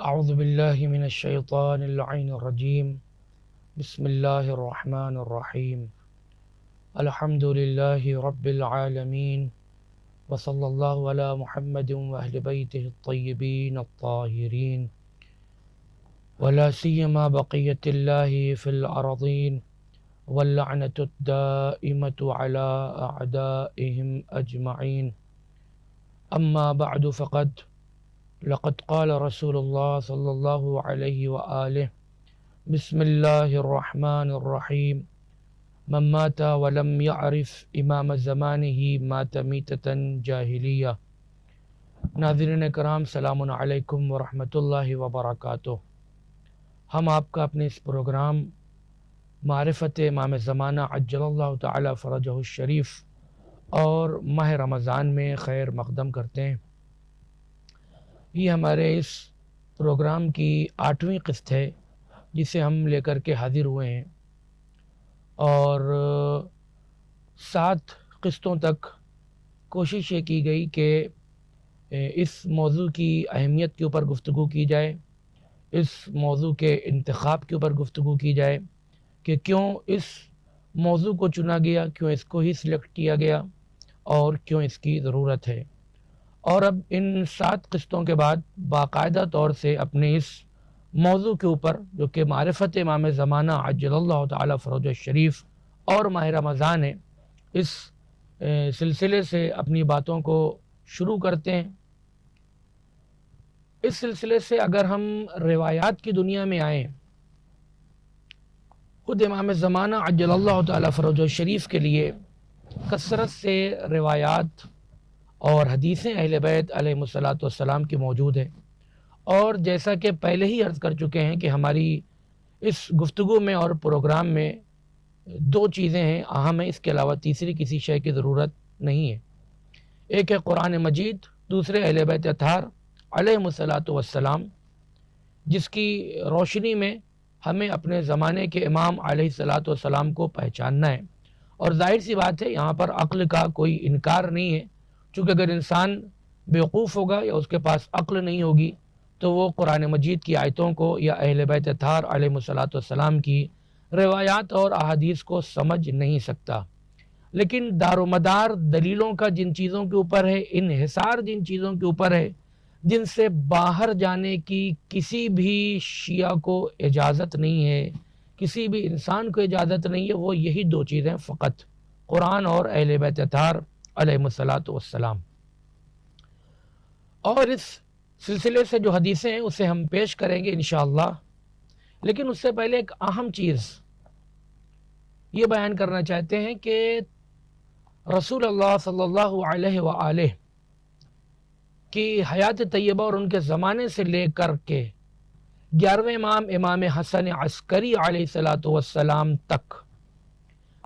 اعوذ باللہ من الشیطان اللعین الرجیم بسم اللہ الرحمن الرحیم الحمد للہ رب العالمین وصلی اللہ علی محمد واہل بیتہ الطیبین الطاہرین ولا سیما بقیت اللہ فی الارضین واللعنة الدائمة علی اعدائہم اجمعین اما بعد فقد لقد قال رسول اللہ صلی اللہ علیہ وآلہ بسم اللہ الرحمن الرحیم من مات ولم يعرف امام زمانہ مات میتة جاہلیہ۔ ناظرین کرام، سلام علیکم ورحمۃ اللہ وبرکاتہ۔ ہم آپ کا اپنے اس پروگرام معرفت امام زمانہ عجل اللہ تعالی فرجہ الشریف اور ماہ رمضان میں خیر مقدم کرتے ہیں۔ یہ ہمارے اس پروگرام کی 8ویں قسط ہے جسے ہم لے کر کے حاضر ہوئے ہیں، اور 7 قسطوں تک کوشش یہ کی گئی کہ اس موضوع کی اہمیت کے اوپر گفتگو کی جائے، اس موضوع کے انتخاب کے اوپر گفتگو کی جائے کہ کیوں اس موضوع کو چنا گیا، کیوں اس کو ہی سلیکٹ کیا گیا اور کیوں اس کی ضرورت ہے۔ اور اب ان 7 قسطوں کے بعد باقاعدہ طور سے اپنے اس موضوع کے اوپر جو کہ معرفت امام زمانہ عجل اللہ تعالی فرجہ الشریف اور ماہ رمضان ہے، اس سلسلے سے اپنی باتوں کو شروع کرتے ہیں۔ اس سلسلے سے اگر ہم روایات کی دنیا میں آئیں، خود امام زمانہ عجل اللہ تعالی فرجہ الشریف کے لیے کثرت سے روایات اور حدیثیں اہل بیت علیہ الصلوۃ والسلام کی موجود ہیں، اور جیسا کہ پہلے ہی عرض کر چکے ہیں کہ ہماری اس گفتگو میں اور پروگرام میں 2 چیزیں ہیں اہم ہیں، اس کے علاوہ تیسری کسی شے کی ضرورت نہیں ہے۔ ایک ہے قرآن مجید، دوسرے اہل بیت اطہار علیہ الصلوۃ والسلام، جس کی روشنی میں ہمیں اپنے زمانے کے امام علیہ الصلوۃ والسلام کو پہچاننا ہے۔ اور ظاہر سی بات ہے، یہاں پر عقل کا کوئی انکار نہیں ہے، چونکہ اگر انسان بیوقوف ہوگا یا اس کے پاس عقل نہیں ہوگی تو وہ قرآن مجید کی آیتوں کو یا اہل بیت اطہار علیہ الصلوۃ والسلام کی روایات اور احادیث کو سمجھ نہیں سکتا۔ لیکن دار و مدار دلیلوں کا جن چیزوں کے اوپر ہے، انحصار جن چیزوں کے اوپر ہے، جن سے باہر جانے کی کسی بھی شیعہ کو اجازت نہیں ہے، کسی بھی انسان کو اجازت نہیں ہے، وہ یہی 2 چیزیں فقط، قرآن اور اہل بیت اطہار علیہ الصلوۃ والسلام۔ اور اس سلسلے سے جو حدیثیں ہیں اسے ہم پیش کریں گے انشاءاللہ، لیکن اس سے پہلے ایک اہم چیز یہ بیان کرنا چاہتے ہیں کہ رسول اللہ صلی اللہ علیہ وآلہ کی حیات طیبہ اور ان کے زمانے سے لے کر کے 11ویں امام امام حسن عسکری علیہ الصلوۃ والسلام تک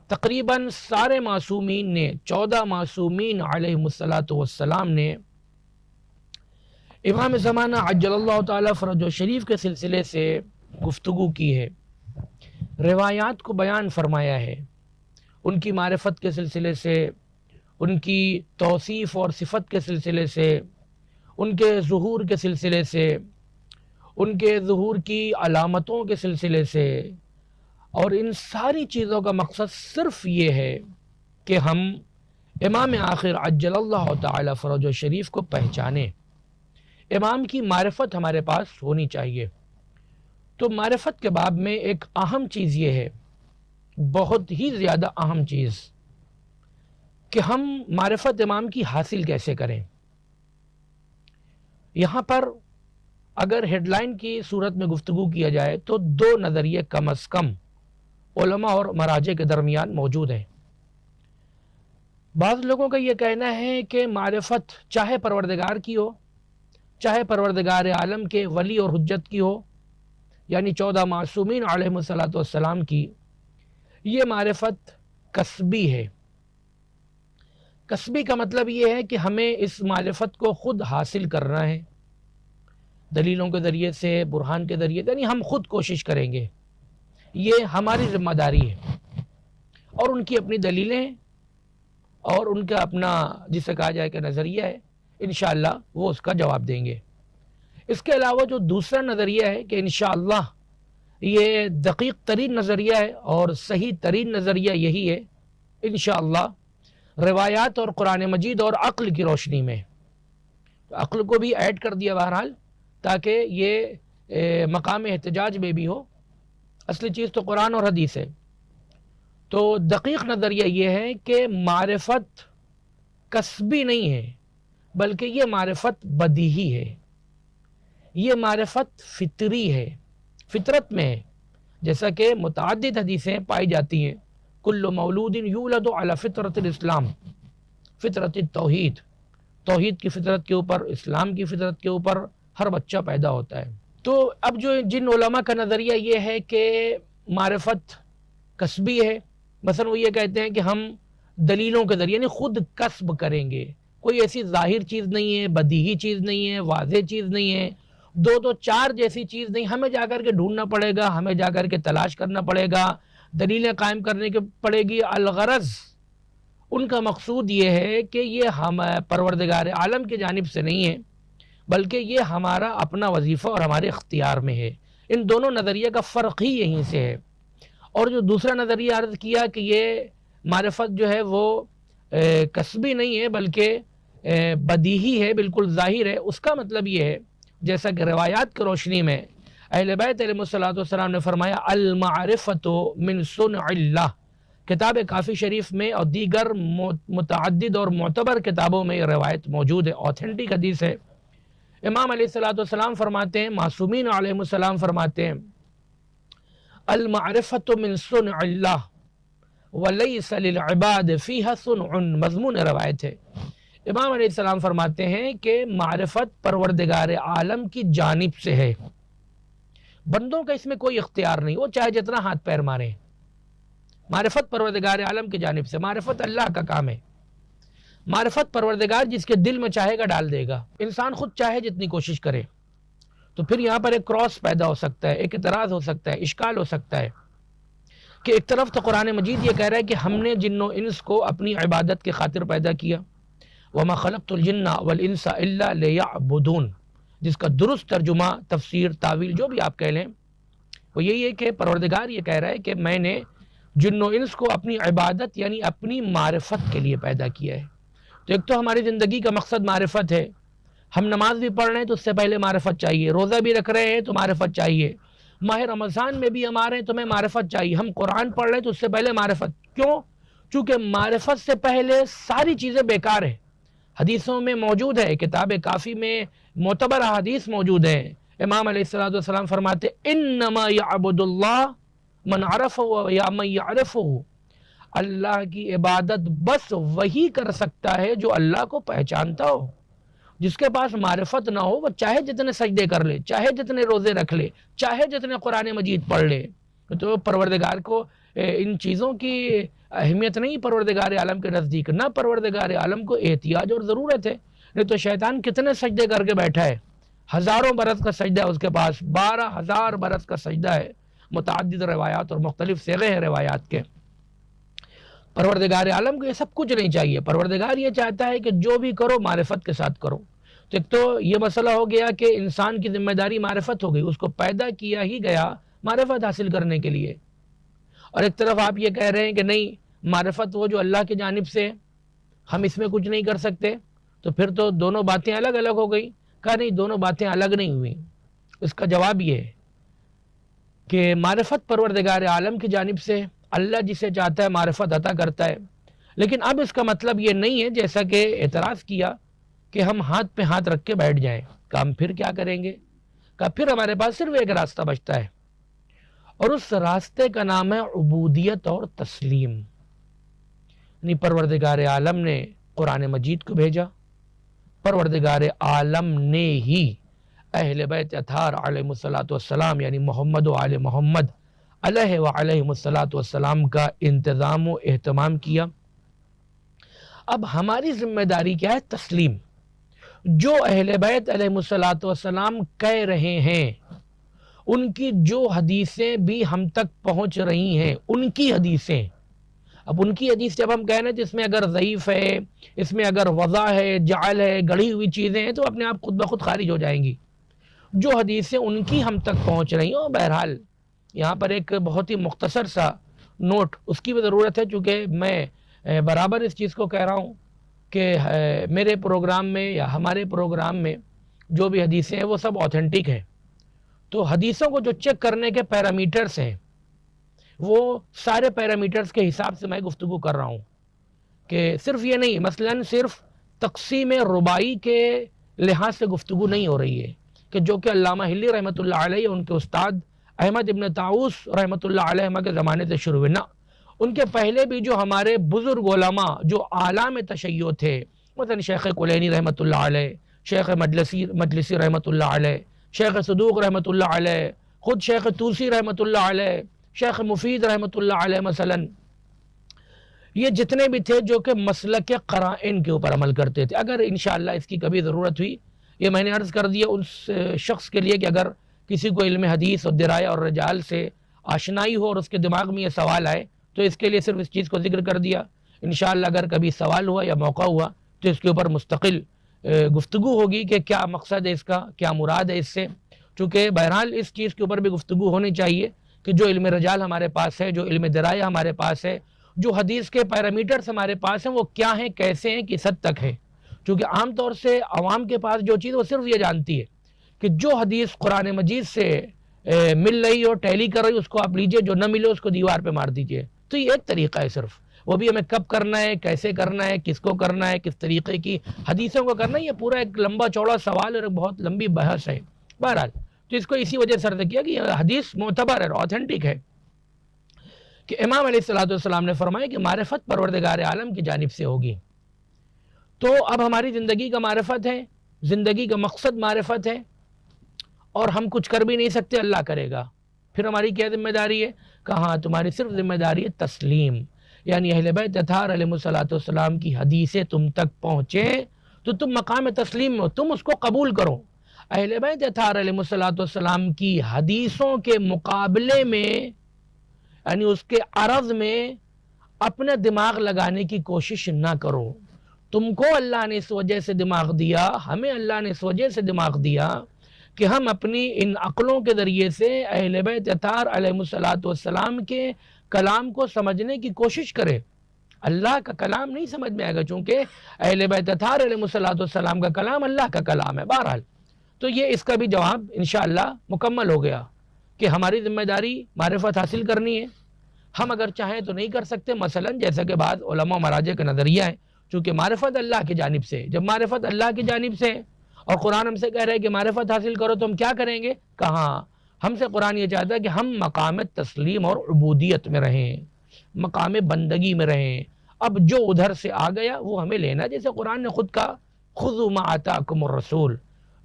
تقریباً سارے معصومین نے، 14 معصومین علیہ الصلوۃ والسلام نے امام زمانہ عجل اللہ تعالی فرجہ شریف کے سلسلے سے گفتگو کی ہے، روایات کو بیان فرمایا ہے، ان کی معرفت کے سلسلے سے، ان کی توصیف اور صفت کے سلسلے سے، ان کے ظہور کے سلسلے سے، ان کے ظہور کی علامتوں کے سلسلے سے، اور ان ساری چیزوں کا مقصد صرف یہ ہے کہ ہم امام آخر عجل اللہ تعالی فرجہ شریف کو پہچانیں۔ امام کی معرفت ہمارے پاس ہونی چاہیے۔ تو معرفت کے باب میں ایک اہم چیز یہ ہے، بہت ہی زیادہ اہم چیز، کہ ہم معرفت امام کی حاصل کیسے کریں۔ یہاں پر اگر ہیڈ لائن کی صورت میں گفتگو کیا جائے تو 2 نظریے کم از کم علماء اور مراجع کے درمیان موجود ہیں۔ بعض لوگوں کا یہ کہنا ہے کہ معرفت چاہے پروردگار کی ہو، چاہے پروردگار عالم کے ولی اور حجت کی ہو، یعنی 14 معصومین علیہ الصلوۃ والسلام کی، یہ معرفت کسبی ہے۔ کسبی کا مطلب یہ ہے کہ ہمیں اس معرفت کو خود حاصل کرنا ہے، دلیلوں کے ذریعے سے، برہان کے ذریعے، یعنی ہم خود کوشش کریں گے، یہ ہماری ذمہ داری ہے۔ اور ان کی اپنی دلیلیں اور ان کا اپنا جسے کہا جائے کہ نظریہ ہے، انشاءاللہ وہ اس کا جواب دیں گے۔ اس کے علاوہ جو دوسرا نظریہ ہے کہ انشاءاللہ یہ دقیق ترین نظریہ ہے اور صحیح ترین نظریہ یہی ہے انشاءاللہ، روایات اور قرآن مجید اور عقل کی روشنی میں، عقل کو بھی ایڈ کر دیا بہرحال تاکہ یہ مقام احتجاج میں بھی ہو، اصلی چیز تو قرآن اور حدیث ہے۔ تو دقیق نظریہ یہ ہے کہ معرفت کسبی نہیں ہے بلکہ یہ معرفت بدیہی ہے، یہ معرفت فطری ہے، فطرت میں ہے، جیسا کہ متعدد حدیثیں پائی جاتی ہیں، کل مولود یولد علی فطرت الاسلام، فطرت التوحید، توحید کی فطرت کے اوپر، اسلام کی فطرت کے اوپر ہر بچہ پیدا ہوتا ہے۔ تو اب جن علماء کا نظریہ یہ ہے کہ معرفت کسبی ہے، مثلا وہ یہ کہتے ہیں کہ ہم دلیلوں کے ذریعے یعنی خود کسب کریں گے، کوئی ایسی ظاہر چیز نہیں ہے، بدیہی چیز نہیں ہے، واضح چیز نہیں ہے، دو چار جیسی چیز نہیں، ہمیں جا کر کے ڈھونڈنا پڑے گا، ہمیں جا کر کے تلاش کرنا پڑے گا، دلیلیں قائم کرنے کے پڑے گی۔ الغرض ان کا مقصود یہ ہے کہ یہ ہم پروردگار عالم کی جانب سے نہیں ہے بلکہ یہ ہمارا اپنا وظیفہ اور ہمارے اختیار میں ہے۔ ان دونوں نظریے کا فرق ہی یہیں سے ہے۔ اور جو دوسرا نظریہ عرض کیا کہ یہ معرفت جو ہے وہ کسبی نہیں ہے بلکہ بدیہی ہے، بالکل ظاہر ہے، اس کا مطلب یہ ہے جیسا کہ روایات کی روشنی میں اہل بیت علیہ الصلوۃ والسلام نے فرمایا المعرفت من صنع اللہ، کتاب کافی شریف میں اور دیگر متعدد اور معتبر کتابوں میں یہ روایت موجود ہے، اوتھینٹک حدیث ہے۔ امام علیہ الصلوۃ والسلام فرماتے ہیں، معصومین علیہ السلام فرماتے ہیں المعرفت من صنع اللہ ولیس للعباد فیہا صنع، مضمون روایت ہے۔ امام علیہ السلام فرماتے ہیں کہ معرفت پروردگار عالم کی جانب سے ہے، بندوں کا اس میں کوئی اختیار نہیں، وہ چاہے جتنا ہاتھ پیر ماریں، معرفت پروردگار عالم کی جانب سے، معرفت اللہ کا کام ہے، معرفت پروردگار جس کے دل میں چاہے گا ڈال دے گا، انسان خود چاہے جتنی کوشش کرے۔ تو پھر یہاں پر ایک کراس پیدا ہو سکتا ہے، ایک اعتراض ہو سکتا ہے، اشکال ہو سکتا ہے کہ ایک طرف تو قرآن مجید یہ کہہ رہا ہے کہ ہم نے جن و انس کو اپنی عبادت کی خاطر پیدا کیا، وَمَا خَلَقْتُ الْجِنَّ وَالْإِنسَ إِلَّا لِيَعْبُدُونَ، جس کا درست ترجمہ، تفسیر، تعویل جو بھی آپ کہہ لیں وہ یہی ہے کہ پروردگار یہ کہہ رہا ہے کہ میں نے جن و انس کو اپنی عبادت یعنی اپنی معرفت کے لیے پیدا کیا ہے۔ تو ایک تو ہماری زندگی کا مقصد معرفت ہے، ہم نماز بھی پڑھ رہے ہیں تو اس سے پہلے معرفت چاہیے، روزہ بھی رکھ رہے ہیں تو معرفت چاہیے، ماہ رمضان میں بھی ہم آ رہے ہیں تو ہمیں معرفت چاہیے، ہم قرآن پڑھ رہے ہیں تو اس سے پہلے معرفت۔ کیوں؟ چونکہ معرفت سے پہلے ساری چیزیں بیکار ہیں۔ حدیثوں میں موجود ہے، کتاب کافی میں معتبر حدیث موجود ہے، امام علیہ السلام فرماتے انما یعبد اللہ من عرفہ یا من یعرفہ، اللہ کی عبادت بس وہی کر سکتا ہے جو اللہ کو پہچانتا ہو۔ جس کے پاس معرفت نہ ہو وہ چاہے جتنے سجدے کر لے، چاہے جتنے روزے رکھ لے، چاہے جتنے قرآن مجید پڑھ لے، تو پروردگار کو ان چیزوں کی اہمیت نہیں پروردگار عالم کے نزدیک، نہ پروردگار عالم کو احتیاج اور ضرورت ہے۔ نہیں تو شیطان کتنے سجدے کر کے بیٹھا ہے، ہزاروں برس کا سجدہ ہے اس کے پاس، 12,000 برس کا سجدہ ہے، متعدد روایات اور مختلف صیغے ہیں روایات کے۔ پروردگار عالم کو یہ سب کچھ نہیں چاہیے، پروردگار یہ چاہتا ہے کہ جو بھی کرو معرفت کے ساتھ کرو۔ تو ایک تو یہ مسئلہ ہو گیا کہ انسان کی ذمہ داری معرفت ہو گئی، اس کو پیدا کیا ہی گیا معرفت حاصل کرنے کے لیے، اور ایک طرف آپ یہ کہہ رہے ہیں کہ نہیں معرفت وہ جو اللہ کی جانب سے، ہم اس میں کچھ نہیں کر سکتے، تو پھر تو دونوں باتیں الگ الگ ہو گئی۔ کہا نہیں، دونوں باتیں الگ نہیں ہوئیں۔ اس کا جواب یہ ہے کہ معرفت پروردگار عالم کی جانب سے، اللہ جسے چاہتا ہے معرفت عطا کرتا ہے، لیکن اب اس کا مطلب یہ نہیں ہے جیسا کہ اعتراض کیا کہ ہم ہاتھ پہ ہاتھ رکھ کے بیٹھ جائیں، کہ ہم پھر کیا کریں گے؟ کہ پھر ہمارے پاس صرف ایک راستہ بچتا ہے، اور اس راستے کا نام ہے عبودیت اور تسلیم۔ یعنی پروردگار عالم نے قرآن مجید کو بھیجا، پروردگار عالم نے ہی اہل بیت اطہار علیہ الصلوۃ والسلام یعنی محمد و آل محمد علیہ وعلیہم الصلوۃ والسلام کا انتظام و اہتمام کیا۔ اب ہماری ذمہ داری کیا ہے؟ تسلیم۔ جو اہل بیت علیہ الصلوۃ والسلام کہہ رہے ہیں، ان کی جو حدیثیں بھی ہم تک پہنچ رہی ہیں، ان کی حدیثیں، اب ان کی حدیث جب ہم کہہ رہے ہیں تو اس میں اگر ضعیف ہے، اس میں اگر وضع ہے، جعل ہے، گڑھی ہوئی چیزیں ہیں تو اپنے آپ خود بخود خارج ہو جائیں گی۔ جو حدیثیں ان کی ہم تک پہنچ رہی ہیں. بہرحال یہاں پر ایک بہت ہی مختصر سا نوٹ اس کی بھی ضرورت ہے، چونکہ میں برابر اس چیز کو کہہ رہا ہوں کہ میرے پروگرام میں یا ہمارے پروگرام میں جو بھی حدیثیں ہیں وہ سب آتھینٹک ہیں. تو حدیثوں کو جو چیک کرنے کے پیرامیٹرز ہیں وہ سارے پیرامیٹرز کے حساب سے میں گفتگو کر رہا ہوں، کہ صرف یہ نہیں، مثلاً صرف تقسیم رباعی کے لحاظ سے گفتگو نہیں ہو رہی ہے، کہ جو کہ علامہ ہلی رحمۃ اللہ علیہ ان کے استاد احمد ابن طاؤس رحمۃ اللہ علیہ کے زمانے سے شروع ہوئے. نہ، ان کے پہلے بھی جو ہمارے بزرگ علماء جو اعلام تشیع تھے، مثلا شیخ کلینی رحمۃ اللہ علیہ، شیخ مجلسی رحمۃ اللہ علیہ، شیخ صدوق رحمۃ اللہ علیہ، خود شیخ توسی رحمۃ اللہ علیہ، شیخ مفید رحمۃ اللہ علیہ، مثلا یہ جتنے بھی تھے جو کہ مسلک قرائن کے اوپر عمل کرتے تھے. اگر انشاءاللہ اس کی کبھی ضرورت ہوئی، یہ میں نے عرض کر دیا اس شخص کے لیے کہ اگر کسی کو علم حدیث اور درایہ اور رجال سے آشنائی ہو اور اس کے دماغ میں یہ سوال آئے تو اس کے لیے صرف اس چیز کو ذکر کر دیا. انشاءاللہ اگر کبھی سوال ہوا یا موقع ہوا تو اس کے اوپر مستقل گفتگو ہوگی کہ کیا مقصد ہے اس کا، کیا مراد ہے اس سے. چونکہ بہرحال اس چیز کے اوپر بھی گفتگو ہونی چاہیے کہ جو علم رجال ہمارے پاس ہے، جو علم درایہ ہمارے پاس ہے، جو حدیث کے پیرامیٹرز ہمارے پاس ہیں، وہ کیا ہیں، کیسے ہیں، کس حد تک ہیں. چونکہ عام طور سے عوام کے پاس جو چیز وہ صرف یہ جانتی ہے کہ جو حدیث قرآن مجید سے مل رہی اور ٹیلی کر رہی اس کو آپ لیجئے، جو نہ ملے اس کو دیوار پہ مار دیجئے. تو یہ ایک طریقہ ہے صرف، وہ بھی ہمیں کب کرنا ہے، کیسے کرنا ہے، کس کو کرنا ہے، کس طریقے کی حدیثوں کو کرنا ہے، یہ پورا ایک لمبا چوڑا سوال اور ایک بہت لمبی بحث ہے. بہرحال تو اس کو اسی وجہ سے عرض کیا کہ یہ حدیث معتبر ہے، آتھینٹک ہے، کہ امام علیہ السلام نے فرمایا کہ معرفت پروردگار عالم کی جانب سے ہوگی. تو اب ہماری زندگی کا معرفت ہے، زندگی کا مقصد معرفت ہے، اور ہم کچھ کر بھی نہیں سکتے، اللہ کرے گا. پھر ہماری کیا ذمہ داری ہے؟ کہاں تمہاری صرف ذمہ داری ہے تسلیم، یعنی اہل بیت اطہار علیہ السلام کی حدیثیں تم تک پہنچے تو تم مقام تسلیم میں ہو، تم اس کو قبول کرو. اہل بیت اطہار علیہ السلام کی حدیثوں کے مقابلے میں، یعنی اس کے عرض میں اپنا دماغ لگانے کی کوشش نہ کرو. تم کو اللہ نے اس وجہ سے دماغ دیا، ہمیں اللہ نے اس وجہ سے دماغ دیا کہ ہم اپنی ان عقلوں کے ذریعے سے اہل بیت اطہار علیہ السلام کے کلام کو سمجھنے کی کوشش کریں. اللہ کا کلام نہیں سمجھ میں آئے گا، چونکہ اہل بیت اطہار علیہ السلام کا کلام اللہ کا کلام ہے. بہرحال تو یہ اس کا بھی جواب انشاءاللہ مکمل ہو گیا کہ ہماری ذمہ داری معرفت حاصل کرنی ہے. ہم اگر چاہیں تو نہیں کر سکتے، مثلا جیسا کہ بعض علماء مراجع کا نظریہ ہے، چونکہ معرفت اللہ کی جانب سے، جب معرفت اللہ کی جانب سے اور قرآن ہم سے کہہ رہے ہیں کہ معرفت حاصل کرو تو ہم کیا کریں گے؟ کہاں ہم سے قرآن یہ چاہتا ہے کہ ہم مقام تسلیم اور عبودیت میں رہیں، مقام بندگی میں رہیں. اب جو ادھر سے آ گیا وہ ہمیں لینا، جیسے قرآن نے خود کہا خذوا ما آتاکم الرسول،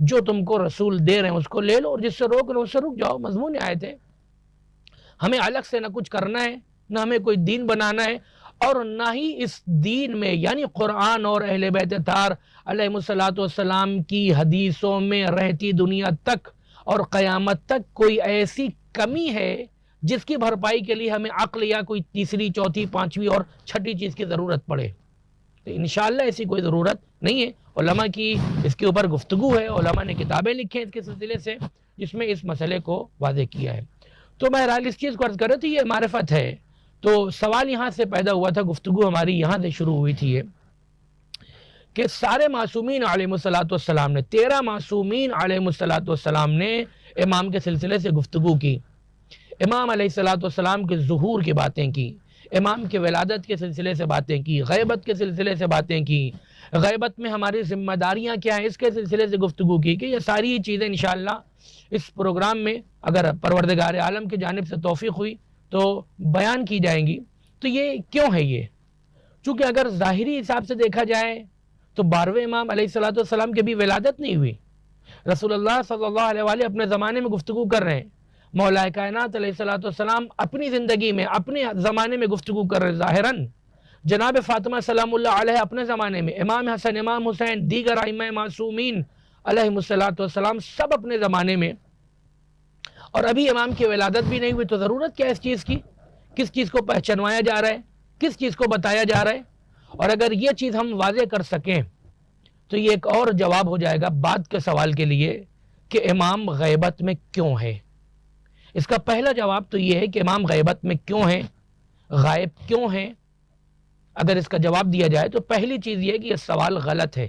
جو تم کو رسول دے رہے ہیں اس کو لے لو، اور جس سے روک لو اس سے رک جاؤ. مضمون آیت ہے. ہمیں الگ سے نہ کچھ کرنا ہے، نہ ہمیں کوئی دین بنانا ہے، اور نہ ہی اس دین میں یعنی قرآن اور اہل بیت اطہار علیہ السلام کی حدیثوں میں رہتی دنیا تک اور قیامت تک کوئی ایسی کمی ہے جس کی بھرپائی کے لیے ہمیں عقل یا کوئی تیسری، چوتھی، پانچویں اور چھٹی چیز کی ضرورت پڑے. تو انشاءاللہ ایسی کوئی ضرورت نہیں ہے. علماء کی اس کے اوپر گفتگو ہے، علماء نے کتابیں لکھی ہیں اس کے سلسلے سے جس میں اس مسئلے کو واضح کیا ہے. تو بہرحال اس چیز کو عرض کرے تو یہ معرفت ہے. تو سوال یہاں سے پیدا ہوا تھا، گفتگو ہماری یہاں سے شروع ہوئی تھی یہ کہ سارے معصومین علیہ السلام نے، 13 معصومین علیہ السلام نے امام کے سلسلے سے گفتگو کی. امام علیہ السلام کے ظہور کی باتیں کی، امام کے ولادت کے سلسلے سے باتیں کی، غیبت کے سلسلے سے باتیں کی، غیبت میں ہماری ذمہ داریاں کیا ہیں اس کے سلسلے سے گفتگو کی. کہ یہ ساری چیزیں انشاءاللہ اس پروگرام میں اگر پروردگار عالم کی جانب سے توفیق ہوئی تو بیان کی جائیں گی. تو یہ کیوں ہے؟ یہ چونکہ اگر ظاہری حساب سے دیکھا جائے تو 12ویں امام علیہ السلام کی بھی ولادت نہیں ہوئی. رسول اللہ صلی اللہ علیہ وآلہ اپنے زمانے میں گفتگو کر رہے ہیں، مولا کائنات علیہ السلام اپنی زندگی میں اپنے زمانے میں گفتگو کر رہے ہیں ظاہراً. جناب فاطمہ سلام اللہ علیہ اپنے زمانے میں، امام حسن، امام حسین، دیگر ائمہ معصومین علیہ السلام سب اپنے زمانے میں، اور ابھی امام کی ولادت بھی نہیں ہوئی. تو ضرورت کیا ہے اس چیز کی؟ کس چیز کو پہچانوایا جا رہا ہے، کس چیز کو بتایا جا رہا ہے؟ اور اگر یہ چیز ہم واضح کر سکیں تو یہ ایک اور جواب ہو جائے گا بعد کے سوال کے لیے کہ امام غیبت میں کیوں ہے؟ اس کا پہلا جواب تو یہ ہے کہ امام غیبت میں کیوں ہیں، غائب کیوں ہیں۔ اگر اس کا جواب دیا جائے تو پہلی چیز یہ ہے کہ یہ سوال غلط ہے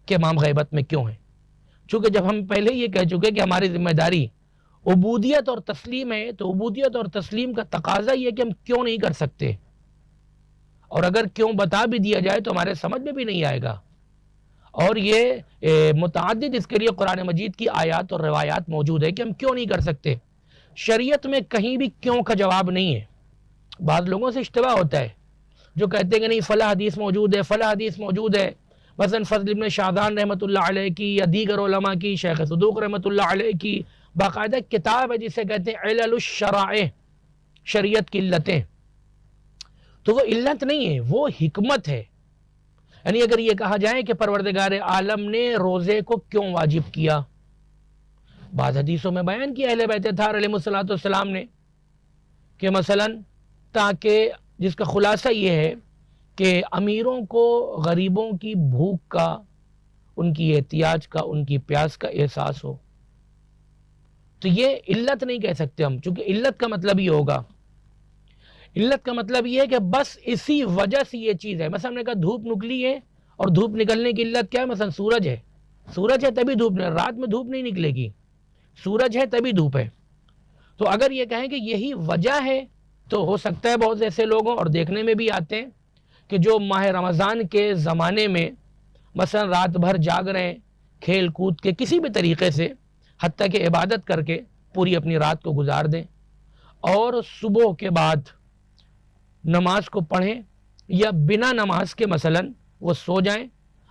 کہ امام غیبت میں کیوں ہیں، چونکہ جب ہم پہلے یہ کہہ چکے کہ ہماری ذمہ داری عبودیت اور تسلیم ہے، تو عبودیت اور تسلیم کا تقاضا یہ ہے کہ ہم کیوں نہیں کر سکتے، اور اگر کیوں بتا بھی دیا جائے تو ہمارے سمجھ میں بھی نہیں آئے گا۔ اور یہ متعدد اس کے لیے قرآن مجید کی آیات اور روایات موجود ہے کہ ہم کیوں نہیں کر سکتے۔ شریعت میں کہیں بھی کیوں کا جواب نہیں ہے۔ بعض لوگوں سے اشتباہ ہوتا ہے جو کہتے ہیں کہ نہیں فلاں حدیث موجود ہے، فلاں حدیث موجود ہے، مثلا فضل ابن شاذان رحمۃ اللہ علیہ کی یا دیگر علماء کی، شیخ صدوق رحمۃ اللہ علیہ کی باقاعدہ کتاب ہے جسے کہتے ہیں علل الشرائع، شریعت کی علتیں۔ تو وہ علت نہیں ہے، وہ حکمت ہے۔ یعنی اگر یہ کہا جائے کہ پروردگار عالم نے روزے کو کیوں واجب کیا، بعض حدیثوں میں بیان کیا اہل بیت اطہار علیہ السلام نے کہ مثلا تاکہ، جس کا خلاصہ یہ ہے کہ امیروں کو غریبوں کی بھوک کا، ان کی احتیاج کا، ان کی پیاس کا احساس ہو۔ تو یہ علت نہیں کہہ سکتے ہم، چونکہ علت کا مطلب یہ ہوگا، علت کا مطلب یہ ہے کہ بس اسی وجہ سے یہ چیز ہے۔ مثلا ہم نے کہا دھوپ نکلی ہے، اور دھوپ نکلنے کی علت کیا ہے؟ مثلا سورج ہے، سورج ہے تبھی دھوپ، رات میں دھوپ نہیں نکلے گی، سورج ہے تبھی دھوپ ہے۔ تو اگر یہ کہیں کہ یہی وجہ ہے تو ہو سکتا ہے بہت ایسے لوگوں، اور دیکھنے میں بھی آتے ہیں کہ جو ماہ رمضان کے زمانے میں مثلا رات بھر جاگ رہے ہیں، کھیل کود کے کسی بھی طریقے سے، حتیٰ کہ عبادت کر کے پوری اپنی رات کو گزار دیں، اور صبح کے بعد نماز کو پڑھیں، یا بنا نماز کے مثلا وہ سو جائیں،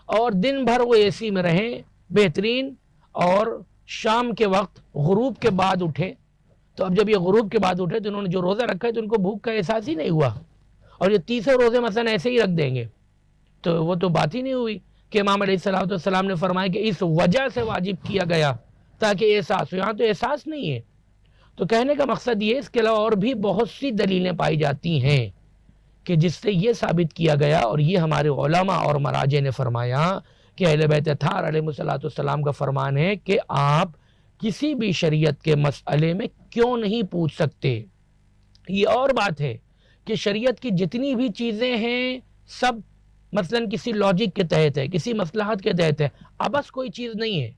اور دن بھر وہ اے سی میں رہیں بہترین، اور شام کے وقت غروب کے بعد اٹھیں۔ تو اب جب یہ غروب کے بعد اٹھے تو انہوں نے جو روزہ رکھا ہے تو ان کو بھوک کا احساس ہی نہیں ہوا، اور یہ تیسرے روزے مثلا ایسے ہی رکھ دیں گے، تو وہ تو بات ہی نہیں ہوئی کہ امام علیہ السلام نے فرمایا کہ اس وجہ سے واجب کیا گیا تاکہ احساس ہو۔ یہاں تو احساس نہیں ہے۔ تو کہنے کا مقصد یہ، اس کے علاوہ اور بھی بہت سی دلیلیں پائی جاتی ہیں کہ جس سے یہ ثابت کیا گیا، اور یہ ہمارے علماء اور مراجع نے فرمایا کہ اہل بیت اطہار علیہ السلام کا فرمان ہے کہ آپ کسی بھی شریعت کے مسئلے میں کیوں نہیں پوچھ سکتے۔ یہ اور بات ہے کہ شریعت کی جتنی بھی چیزیں ہیں سب مثلا کسی لاجک کے تحت ہے، کسی مصلحت کے تحت ہے، ابس کوئی چیز نہیں ہے۔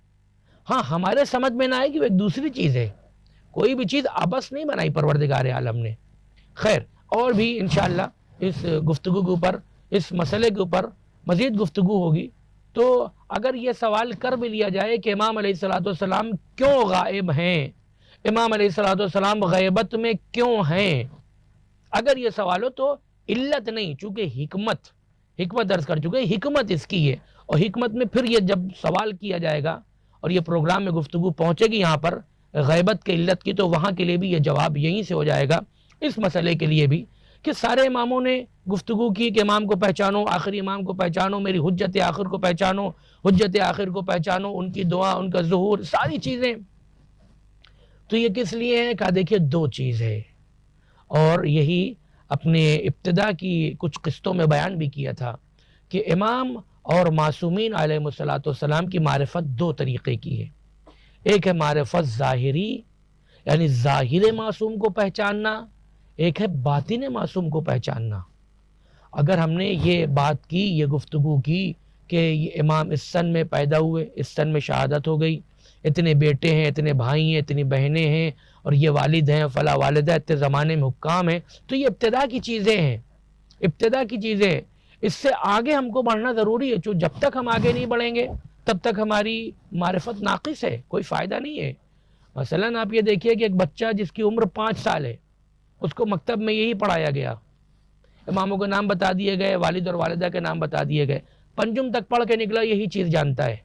ہاں ہمارے سمجھ میں نہ آئے کہ وہ ایک دوسری چیز ہے، کوئی بھی چیز ابس نہیں بنائی پروردگار عالم نے۔ خیر، اور بھی انشاءاللہ اس گفتگو کے اوپر، اس مسئلے کے اوپر مزید گفتگو ہوگی۔ تو اگر یہ سوال کر بھی لیا جائے کہ امام علیہ السلام کیوں غائب ہیں، امام علیہ السلام غیبت میں کیوں ہیں، اگر یہ سوال ہو تو علت نہیں، چونکہ حکمت درج کر چکے، حکمت اس کی ہے، اور حکمت میں پھر یہ جب سوال کیا جائے گا اور یہ پروگرام میں گفتگو پہنچے گی یہاں پر غیبت کے علت کی، تو وہاں کے لیے بھی یہ جواب یہیں سے ہو جائے گا، اس مسئلے کے لیے بھی کہ سارے اماموں نے گفتگو کی کہ امام کو پہچانو، آخری امام کو پہچانو، میری حجت آخر کو پہچانو، حجت آخر کو پہچانو، ان کی دعا، ان کا ظہور، ساری چیزیں۔ تو یہ کس لیے ہے؟ کہا دیکھیے دو چیز ہے، اور یہی اپنے ابتدا کی کچھ قسطوں میں بیان بھی کیا تھا کہ امام اور معصومین علیہ السلام کی معرفت دو طریقے کی ہے۔ ایک ہے معرفت ظاہری، یعنی ظاہر معصوم کو پہچاننا، ایک ہے باطن معصوم کو پہچاننا۔ اگر ہم نے یہ بات کی، یہ گفتگو کی کہ یہ امام اس سن میں پیدا ہوئے، اس سن میں شہادت ہو گئی، اتنے بیٹے ہیں، اتنے بھائی ہیں، اتنی بہنیں ہیں، اور یہ والد ہیں، فلاں والدہ، اتنے زمانے میں حکام ہیں، تو یہ ابتدا کی چیزیں ہیں، ابتدا کی چیزیں ہیں۔ اس سے آگے ہم کو بڑھنا ضروری ہے، جو جب تک ہم آگے نہیں بڑھیں گے تب تک ہماری معرفت ناقص ہے، کوئی فائدہ نہیں ہے۔ مثلا آپ یہ دیکھیے کہ ایک بچہ جس کی عمر 5 سال ہے، اس کو مکتب میں یہی پڑھایا گیا، اماموں کے نام بتا دیے گئے، والد اور والدہ کے نام بتا دیے گئے، پنجم تک پڑھ کے نکلا یہی چیز جانتا ہے۔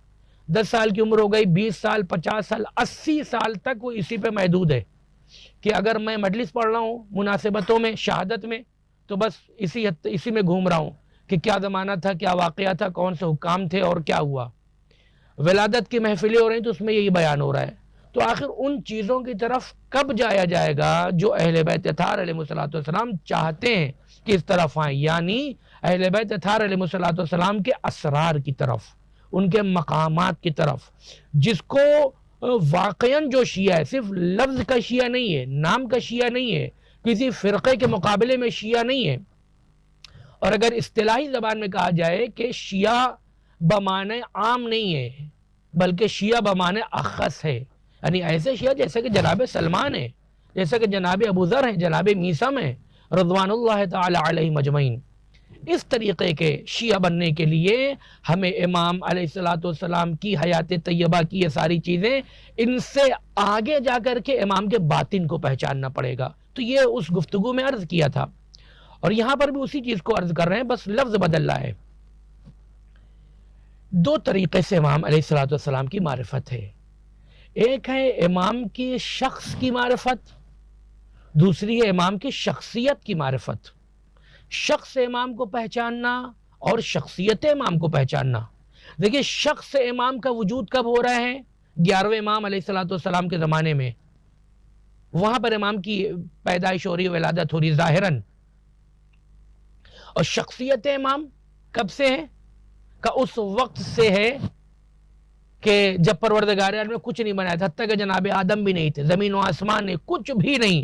10 سال کی عمر ہو گئی، 20 سال، 50 سال، 80 سال تک وہ اسی پہ محدود ہے کہ اگر میں مجلس پڑھ رہا ہوں مناسبتوں میں، شہادت میں، تو بس اسی میں گھوم رہا ہوں کہ کیا زمانہ تھا، کیا واقعہ تھا، کون سے حکام تھے اور کیا ہوا۔ ولادت کی محفلیں ہو رہی ہیں تو اس میں یہی بیان ہو رہا ہے۔ تو آخر ان چیزوں کی طرف کب جایا جائے گا جو اہل بیت اطہار علیہ السلام چاہتے ہیں کہ اس طرف آئیں، یعنی اہل بیت اطہار علیہ السلام کے اسرار کی طرف، ان کے مقامات کی طرف، جس کو واقعاً جو شیعہ ہے صرف لفظ کا شیعہ نہیں ہے، نام کا شیعہ نہیں ہے، کسی فرقے کے مقابلے میں شیعہ نہیں ہے. اور اگر اصطلاحی زبان میں کہا جائے کہ شیعہ بمعنی عام نہیں ہے بلکہ شیعہ بمعنی اخص ہے، یعنی ایسے شیعہ جیسے کہ جناب سلمان ہے، جیسے کہ جناب ابو ذر ہیں، جناب میثم ہیں رضوان اللہ تعالی علیہ مجمعین. اس طریقے کے شیعہ بننے کے لیے ہمیں امام علیہ السلام کی حیات طیبہ کی یہ ساری چیزیں، ان سے آگے جا کر کے امام کے باطن کو پہچاننا پڑے گا. تو یہ اس گفتگو میں عرض کیا تھا، اور یہاں پر بھی اسی چیز کو عرض کر رہے ہیں، بس لفظ بدل رہا ہے. دو طریقے سے امام علیہ السلام کی معرفت ہے. ایک ہے امام کی شخص کی معرفت، دوسری ہے امام کی شخصیت کی معرفت. شخص امام کو پہچاننا اور شخصیت امام کو پہچاننا. دیکھیے شخص امام کا وجود کب ہو رہا ہے؟ 11ویں امام علیہ السلام کے زمانے میں، وہاں پر امام کی پیدائش ہو رہی، ولادت ہو رہی ظاہراً. اور شخصیت امام کب سے ہے؟ کہ اس وقت سے ہے کہ جب پروردگار عالم نے کچھ نہیں بنایا تھا، حتیٰ کہ جناب آدم بھی نہیں تھے، زمین و آسمان نہیں، کچھ بھی نہیں.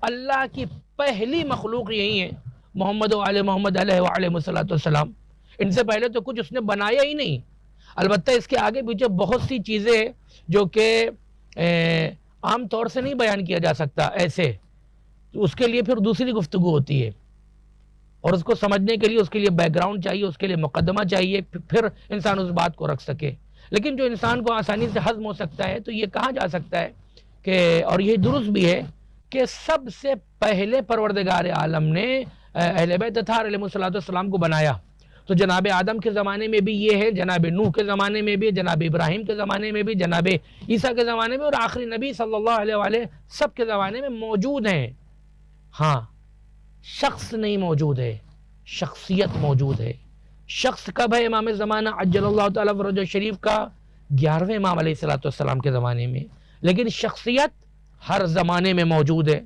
اللہ کی پہلی مخلوق یہی ہے محمد و آل محمد علیہ وآلہ السلام. ان سے پہلے تو کچھ اس نے بنایا ہی نہیں. البتہ اس کے آگے پیچھے بہت سی چیزیں جو کہ عام طور سے نہیں بیان کیا جا سکتا ایسے، تو اس کے لیے پھر دوسری گفتگو ہوتی ہے، اور اس کو سمجھنے کے لیے اس کے لیے بیک گراؤنڈ چاہیے، اس کے لیے مقدمہ چاہیے، پھر انسان اس بات کو رکھ سکے. لیکن جو انسان کو آسانی سے ہضم ہو سکتا ہے تو یہ کہا جا سکتا ہے کہ، اور یہ درست بھی ہے، کہ سب سے پہلے پروردگار عالم نے اہل بیت اطہار علیہ السلام کو بنایا. تو جناب آدم کے زمانے میں بھی یہ ہے، جناب نوح کے زمانے میں بھی، جناب ابراہیم کے زمانے میں بھی، جناب عیسیٰ کے زمانے میں، اور آخری نبی صلی اللہ علیہ وآلہ سب کے زمانے میں موجود ہیں. ہاں، شخص نہیں موجود ہے، شخصیت موجود ہے. شخص کب ہے؟ امام زمانہ عجل اللہ تعالی فرجہ شریف کا 11ویں امام علیہ السلام کے زمانے میں. لیکن شخصیت ہر زمانے میں موجود ہے.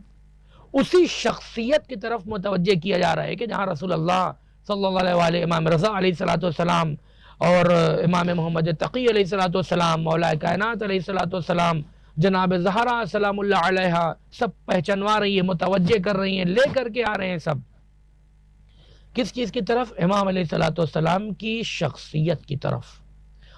اسی شخصیت کی طرف متوجہ کیا جا رہا ہے کہ جہاں رسول اللہ صلی اللہ علیہ وآلہ، امام رضا علیہ السلام اور امام محمد تقی علیہ السلام، مولا کائنات علیہ السلام، جناب زہرا سلام اللہ علیہ، سب پہچانوا رہی ہے، متوجہ کر رہی ہیں، لے کر کے آ رہے ہیں سب. کس چیز کی طرف؟ امام علیہ السلام کی شخصیت کی طرف.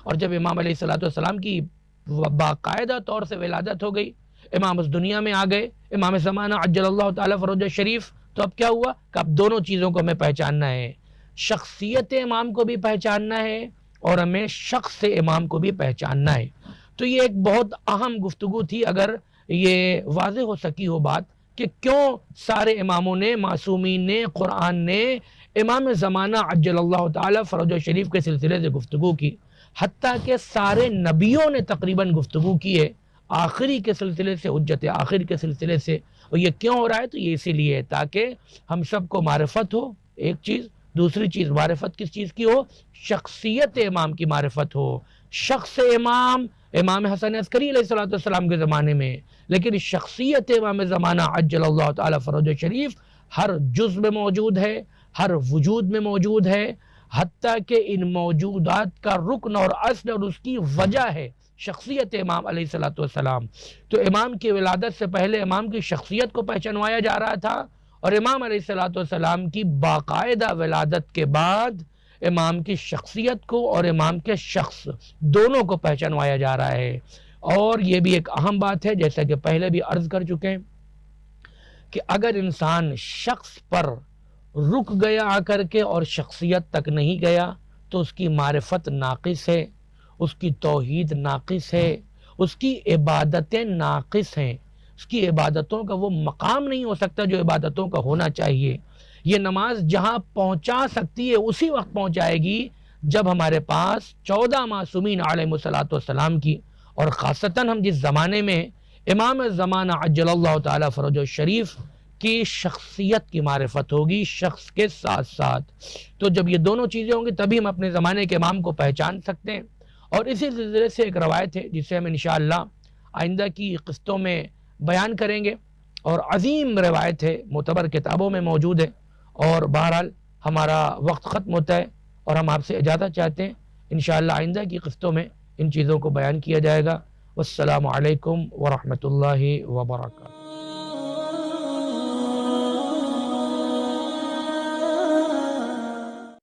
اور جب امام علیہ السلام کی باقاعدہ طور سے ولادت ہو گئی، امام اس دنیا میں آ گئے، امام زمانہ عجل اللہ تعالی فرجہ شریف، تو اب کیا ہوا کہ اب دونوں چیزوں کو ہمیں پہچاننا ہے. شخصیت امام کو بھی پہچاننا ہے اور ہمیں شخص امام کو بھی پہچاننا ہے. تو یہ ایک بہت اہم گفتگو تھی، اگر یہ واضح ہو سکی ہو بات کہ کیوں سارے اماموں نے، معصومین نے، قرآن نے امام زمانہ عجل اللہ تعالی فرجہ شریف کے سلسلے سے گفتگو کی، حتیٰ کہ سارے نبیوں نے تقریباً گفتگو کی ہے آخری کے سلسلے سے، حجت آخر کے سلسلے سے. اور یہ کیوں ہو رہا ہے؟ تو یہ اسی لیے ہے تاکہ ہم سب کو معرفت ہو، ایک چیز. دوسری چیز معرفت کس چیز کی ہو؟ شخصیت امام کی معرفت ہو. شخص امام، امام حسن عسکری علیہ السلام کے زمانے میں، لیکن شخصیت امام زمانہ عجل اللہ تعالی فرجہ شریف ہر جز میں موجود ہے، ہر وجود میں موجود ہے. حتیٰ کہ ان موجودات کا رکن اور اصل اور اس کی وجہ ہے شخصیت امام علیہ السلام. تو امام کی ولادت سے پہلے امام کی شخصیت کو پہچانوایا جا رہا تھا، اور امام علیہ السلام کی باقاعدہ ولادت کے بعد امام کی شخصیت کو اور امام کے شخص دونوں کو پہچانوایا جا رہا ہے. اور یہ بھی ایک اہم بات ہے، جیسا کہ پہلے بھی عرض کر چکے ہیں، کہ اگر انسان شخص پر رک گیا آ کر کے اور شخصیت تک نہیں گیا تو اس کی معرفت ناقص ہے، اس کی توحید ناقص ہے، اس کی عبادتیں ناقص ہیں. اس کی عبادتوں کا وہ مقام نہیں ہو سکتا جو عبادتوں کا ہونا چاہیے. یہ نماز جہاں پہنچا سکتی ہے اسی وقت پہنچائے گی جب ہمارے پاس 14 معصومین علیہ السلام کی، اور خاصتاً ہم جس زمانے میں امام زمانہ عجل اللہ تعالی فرجہ شریف کی شخصیت کی معرفت ہوگی شخص کے ساتھ ساتھ. تو جب یہ دونوں چیزیں ہوں گی تبھی ہم اپنے زمانے کے امام کو پہچان سکتے ہیں. اور اسی سلسلے سے ایک روایت ہے جسے ہم انشاءاللہ آئندہ کی قسطوں میں بیان کریں گے، اور عظیم روایت ہے، معتبر کتابوں میں موجود ہے. اور بہرحال ہمارا وقت ختم ہوتا ہے اور ہم آپ سے اجازت چاہتے ہیں. انشاءاللہ آئندہ کی قسطوں میں ان چیزوں کو بیان کیا جائے گا. والسلام علیکم ورحمۃ اللہ وبرکاتہ۔